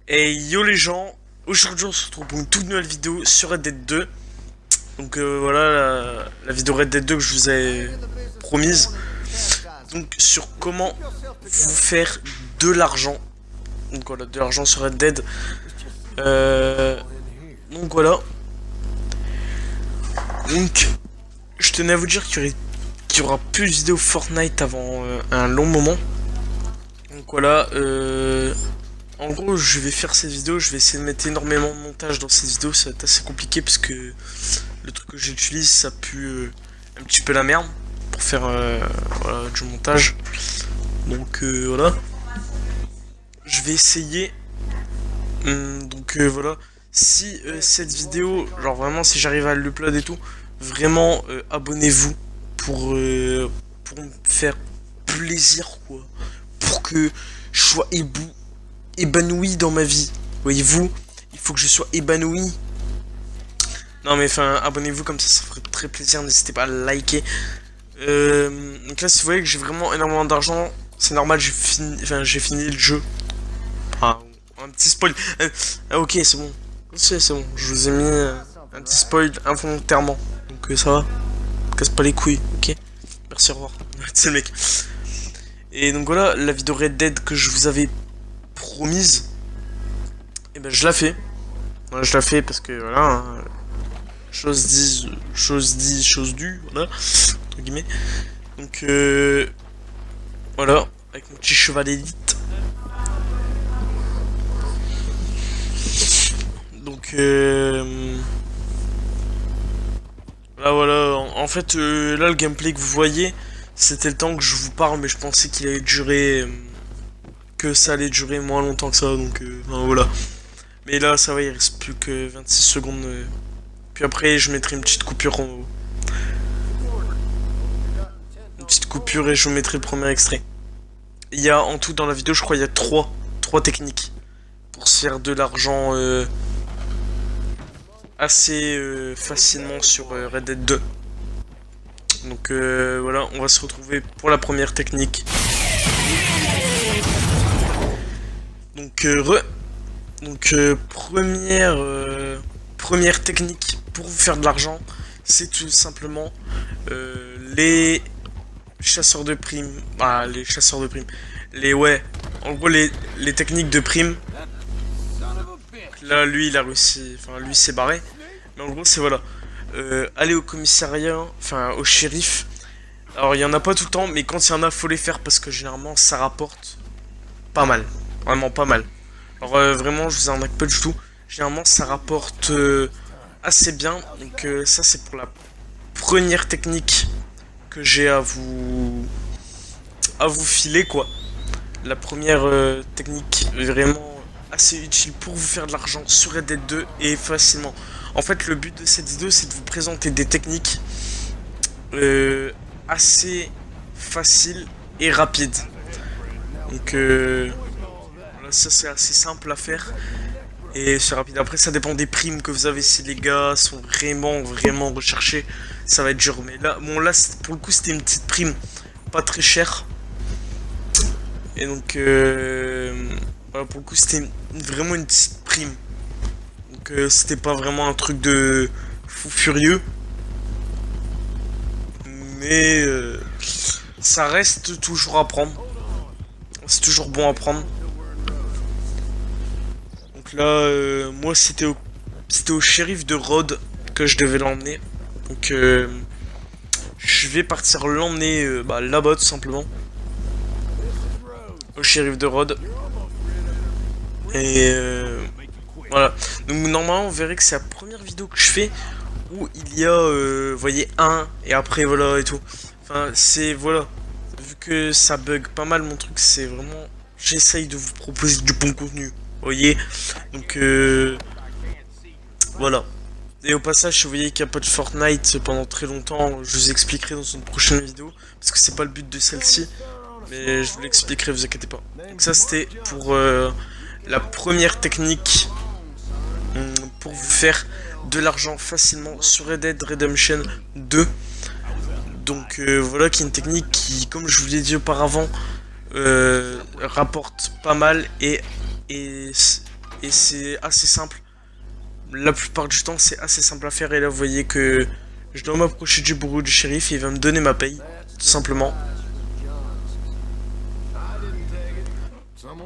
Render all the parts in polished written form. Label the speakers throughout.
Speaker 1: Et yo les gens, aujourd'hui on se retrouve pour une toute nouvelle vidéo sur Red Dead 2. Donc voilà la vidéo Red Dead 2 que je vous ai promise. Donc sur comment vous faire de l'argent. Donc voilà, de l'argent sur Red Dead. Donc voilà. Donc je tenais à vous dire qu'il y aura plus de vidéos Fortnite avant un long moment. Donc voilà, en gros, je vais faire cette vidéo, je vais essayer de mettre énormément de montage dans cette vidéo, ça va être assez compliqué parce que le truc que j'utilise, ça pue un petit peu la merde pour faire voilà, du montage. Donc voilà, je vais essayer. Donc voilà, si cette vidéo, genre vraiment si j'arrive à l'upload et tout, vraiment abonnez-vous pour me faire plaisir quoi, pour que je sois ébanoui dans ma vie. Voyez-vous, il faut que je sois ébanoui. Non mais enfin, abonnez-vous comme ça ferait très plaisir. N'hésitez pas à liker. Donc là, si vous voyez que j'ai vraiment énormément d'argent, c'est normal. J'ai fini le jeu. Ah, un petit spoil. Ah, ok, c'est bon. C'est bon. Je vous ai mis un petit spoil involontairement. Donc ça va. Casse pas les couilles. Ok. Merci, au revoir. C'est le mec. Et donc voilà, la vidéo Red Dead que je vous avais promise, et ben je la fais. Voilà, je la fais parce que voilà, hein, chose due, voilà, entre guillemets. Donc voilà, avec mon petit cheval élite. Donc là voilà, en fait là le gameplay que vous voyez, c'était le temps que je vous parle, mais je pensais qu'il allait durer, que ça allait durer moins longtemps que ça, donc enfin, voilà. Mais là ça va, il reste plus que 26 secondes. Puis après je mettrai une petite coupure en haut. Une petite coupure et je vous mettrai le premier extrait. Il y a en tout dans la vidéo, je crois, il y a trois techniques pour se faire de l'argent assez facilement sur Red Dead 2. Donc voilà, on va se retrouver pour la première technique. Donc première technique pour vous faire de l'argent, c'est tout simplement les chasseurs de primes. Ah, les chasseurs de primes. Ouais, en gros les techniques de primes. Là, lui, il a réussi. Enfin, lui, s'est barré. Mais en gros, c'est voilà. Aller au commissariat, enfin, au shérif. Alors, il y en a pas tout le temps, mais quand il y en a, faut les faire parce que généralement, ça rapporte pas mal. Vraiment pas mal. Alors, vraiment, je vous en pas du tout. Généralement, ça rapporte assez bien. Donc, ça, c'est pour la première technique que j'ai à vous filer, quoi. La première technique vraiment assez utile pour vous faire de l'argent sur Red Dead 2 et facilement. En fait, le but de cette vidéo, c'est de vous présenter des techniques assez faciles et rapides. Donc, voilà, ça c'est assez simple à faire et c'est rapide. Après, ça dépend des primes que vous avez. Si les gars sont vraiment recherchés, ça va être dur. Mais là, bon, là, pour le coup, c'était une petite prime pas très chère. Et donc, voilà, pour le coup, c'était vraiment une petite prime. Donc, c'était pas vraiment un truc de fou furieux. Mais ça reste toujours à prendre. C'est toujours bon à prendre. Donc là, moi, c'était au shérif de Rhodes que je devais l'emmener. Donc, je vais partir l'emmener là-bas, tout simplement. Au shérif de Rhodes. Et voilà. Donc normalement vous verrez que c'est la première vidéo que je fais où il y a, vous voyez, un et après voilà et tout. Enfin c'est voilà. Vu que ça bug pas mal mon truc, c'est vraiment j'essaye de vous proposer du bon contenu. Vous voyez. Donc voilà. Et au passage, si vous voyez qu'il n'y a pas de Fortnite pendant très longtemps, je vous expliquerai dans une prochaine vidéo. Parce que c'est pas le but de celle-ci. Mais je vous l'expliquerai, vous inquiétez pas. Donc ça c'était pour la première technique pour vous faire de l'argent facilement sur Red Dead Redemption 2. Donc voilà qui est une technique qui, comme je vous l'ai dit auparavant, rapporte pas mal et et c'est assez simple. La plupart du temps, c'est assez simple à faire. Et là, vous voyez que je dois m'approcher du bureau du shérif et il va me donner ma paye, tout simplement.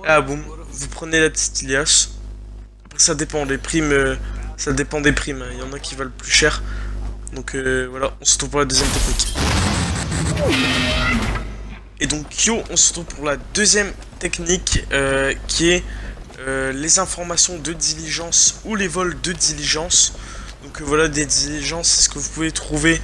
Speaker 1: Ah, boum, vous prenez la petite Ilias. Après, ça dépend des primes. Ça dépend des primes. Il y en a qui valent plus cher. Donc voilà, on se retrouve pour la deuxième technique. Et donc yo, on se retrouve pour la deuxième technique qui est les informations de diligence ou les vols de diligence. Donc voilà, des diligences, c'est ce que vous pouvez trouver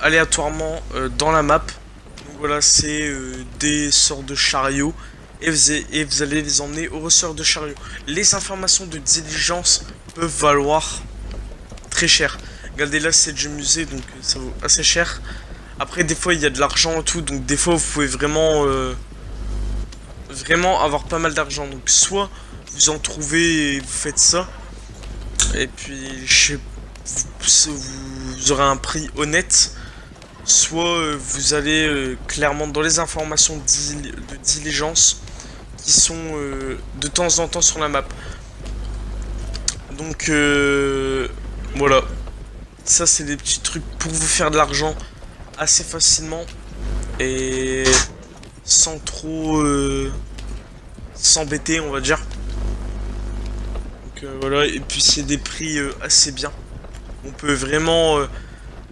Speaker 1: aléatoirement dans la map. Donc voilà, c'est des sortes de chariots et vous allez les emmener au ressort de chariot. Les informations de diligence peuvent valoir très cher. Regardez là, c'est du musée, donc ça vaut assez cher. Après, des fois, il y a de l'argent et tout, donc des fois, vous pouvez vraiment avoir pas mal d'argent. Donc soit vous en trouvez et vous faites ça, et puis vous aurez un prix honnête. Soit vous allez clairement dans les informations de diligence qui sont de temps en temps sur la map. Donc voilà, ça c'est des petits trucs pour vous faire de l'argent assez facilement et sans trop s'embêter, on va dire. Donc voilà, et puis c'est des prix assez bien. On peut vraiment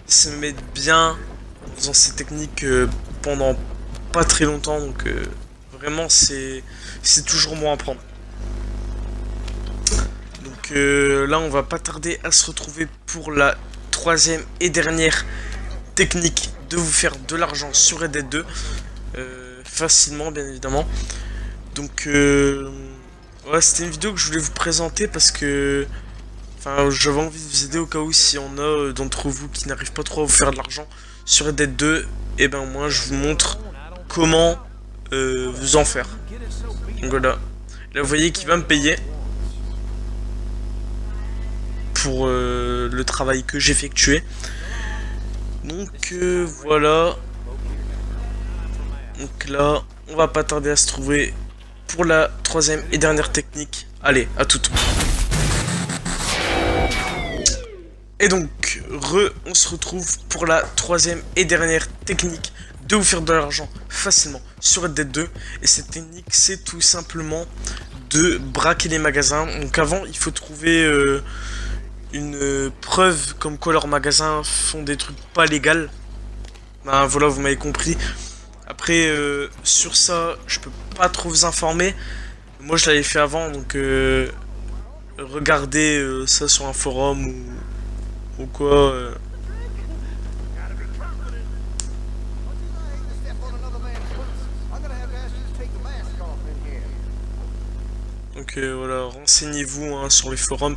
Speaker 1: se mettre bien en faisant ces techniques pendant pas très longtemps, donc vraiment c'est toujours bon à prendre. Donc là on va pas tarder à se retrouver pour la troisième et dernière technique de vous faire de l'argent sur Red Dead 2 facilement, bien évidemment. Donc ouais, c'était une vidéo que je voulais vous présenter parce que enfin, j'avais envie de vous aider au cas où si on a d'entre vous qui n'arrivent pas trop à vous faire de l'argent sur Red Dead 2, et ben moi je vous montre comment vous en faire. Donc voilà, là vous voyez qu'il va me payer pour le travail que j'ai effectué. Donc voilà. Donc là, on va pas tarder à se trouver pour la troisième et dernière technique. Allez, à toutes. Et donc, on se retrouve pour la troisième et dernière technique de vous faire de l'argent facilement sur Red Dead 2. Et cette technique, c'est tout simplement de braquer les magasins. Donc avant, il faut trouver une preuve comme quoi leurs magasins font des trucs pas légaux. Ben voilà, vous m'avez compris. Après, sur ça, je peux pas trop vous informer. Moi, je l'avais fait avant, donc regardez ça sur un forum ou quoi. Donc voilà, renseignez-vous hein, sur les forums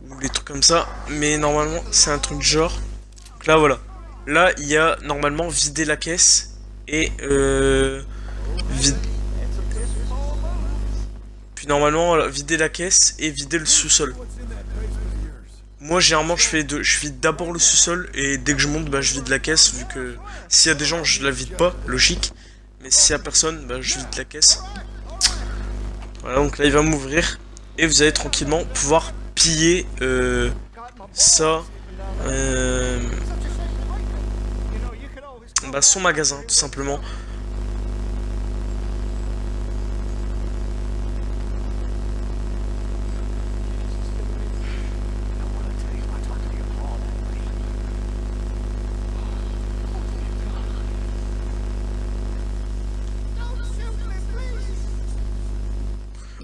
Speaker 1: ou les trucs comme ça. Mais normalement, c'est un truc du genre. Donc là, voilà. Là, il y a normalement vider la caisse et puis normalement vider la caisse et vider le sous-sol. Moi généralement je fais deux, je vide d'abord le sous-sol et dès que je monte bah, je vide la caisse vu que s'il y a des gens je la vide pas, logique. Mais s'il y a personne bah, je vide la caisse. Voilà, donc là il va m'ouvrir et vous allez tranquillement pouvoir piller ça bah, son magasin tout simplement.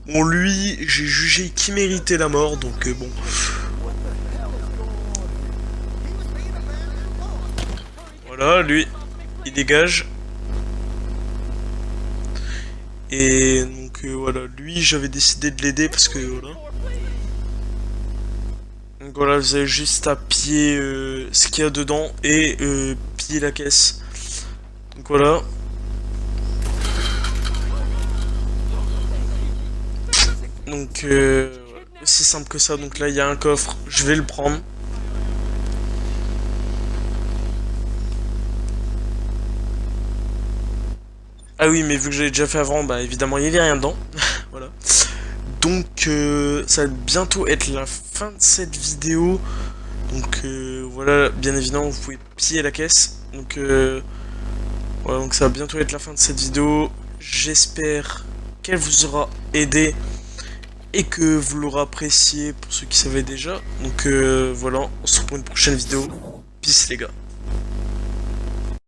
Speaker 1: Bon, lui, j'ai jugé qu'il méritait la mort, donc bon. Voilà, lui, il dégage. Et donc voilà, lui, j'avais décidé de l'aider parce que voilà. Donc voilà, vous avez juste à piller ce qu'il y a dedans et piller la caisse. Donc voilà. Donc aussi simple que ça, donc là il y a un coffre, je vais le prendre. Ah oui mais vu que j'ai déjà fait avant, bah évidemment il n'y avait rien dedans. Voilà. Donc ça va bientôt être la fin de cette vidéo. Donc voilà, bien évidemment vous pouvez piller la caisse. Donc voilà, donc ça va bientôt être la fin de cette vidéo. J'espère qu'elle vous aura aidé et que vous l'aurez apprécié pour ceux qui savaient déjà. Donc voilà, on se retrouve pour une prochaine vidéo. Peace les gars.